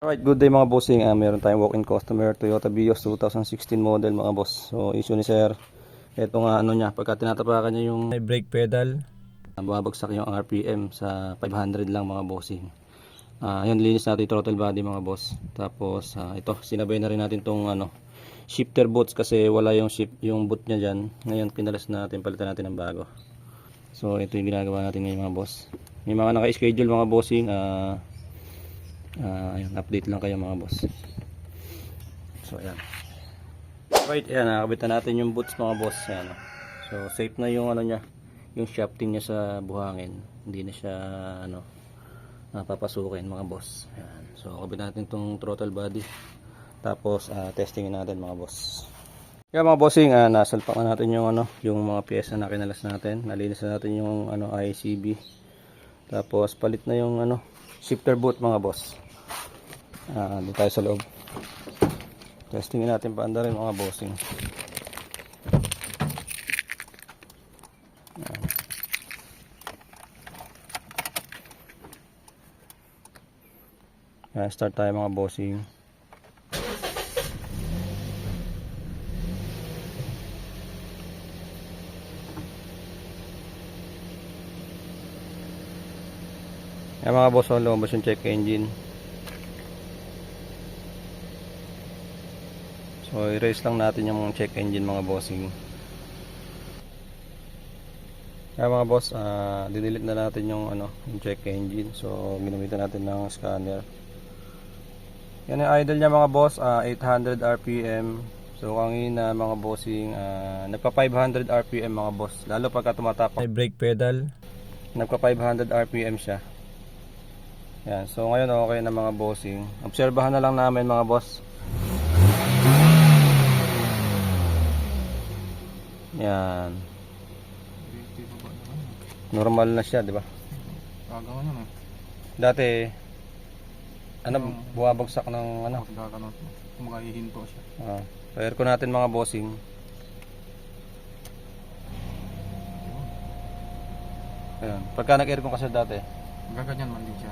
Alright, good day mga bossing. Meron tayong walk-in customer, Toyota Vios 2016 model mga boss. So issue ni sir, ito nga ano niya, pagka tinatapakan niya yung brake pedal, bumabagsak yung RPM sa 500 lang mga bossing. Yun, linis natin yung throttle body mga boss. Tapos ito, sinabay na rin natin tong shifter boots kasi wala yung boot niya dyan. Ngayon pinalas natin, palitan natin ng bago. So ito yung ginagawa natin ngayon mga boss. May mga naka-schedule mga bossing. Ayun, update lang kayo mga boss. So ayan. Right, ayan, nakakabit na natin yung boots mga boss. Ayan. So safe na yung ano niya, yung shafting niya sa buhangin. Hindi na siya papasukin mga boss. Ayan. So kabit natin tong throttle body. Tapos testingin natin mga boss. Kaya mga bossing, nasalpak na natin yung yung mga piyesa na kinalas natin. Nalinis na natin yung ICB. Tapos palit na yung shifter boot mga boss. Dito tayo sa loob. Testingin natin paanda rin mga bossing. Start tayo mga bossing. Yan mga boss, lumabas yung check engine. So i-raise lang natin yung check engine mga bossing. Kaya mga boss, didelete na natin yung yung check engine. So ginamitan natin ng scanner. Yan yung idle niya mga boss, 800 RPM. So kanina mga bossing, nagpa 500 RPM mga boss. Lalo pagka tumatapak may brake pedal, nagpa 500 RPM siya. Yan, so ngayon okay na mga bossing. Obserbahan na lang namin mga boss. Yan. Normal na siya, di ba? Gagawa naman. Dati buwabagsak ng Kumakahihinto siya. Pa-aircon natin mga bossing. Ayan, pagka nag-aircon kasi dati, Gaganyan man din siya.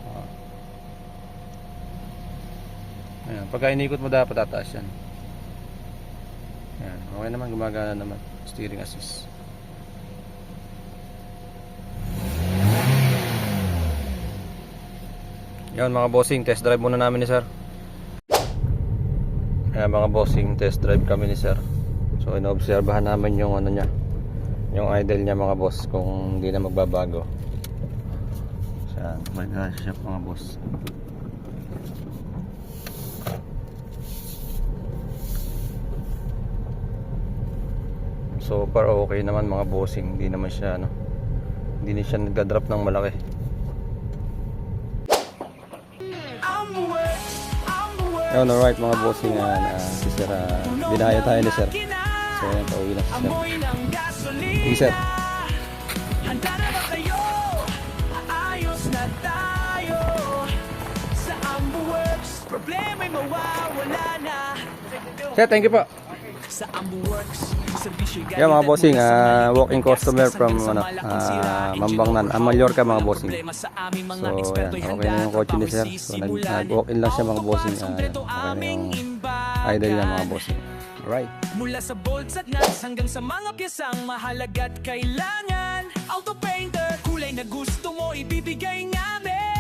Ayan, pagka inikot mo dapat tataas yan. Ayan, okay naman, gumagana naman. Steering assist. Yan mga bossing, test drive muna namin ni sir. Ayan mga bossing, test drive kami ni sir. So inoobserbahan namin yung niya, yung idle niya mga boss, kung hindi na magbabago. Ayan, may siya mga boss. So far okay naman mga bossing, hindi naman siya hindi na siya nagda-drop ng malaki. Ayun, alright mga bossing, si sir, dinaya tayo ni sir. So ayan, pauwi lang si sir. Sige sir. Handa na ba kayo? Ayos na tayo sa AmbuWorks. Problema'y mawawala na. Sir, thank you po. Sa AmbuWorks, servisyo Yeah mga bossing, walking customer from Mambangnan, Mallorca mga bossing. So ayan, okay na yung kotse ni sir. So nag-walk-in lang siya mga bossing. Okay na yung idle niya mga bossing. Alright. Mula sa bolts at nuts hanggang sa mga piyesang mahalaga't kailangan. Auto Painter, kulay na gusto mo ibibigay namin.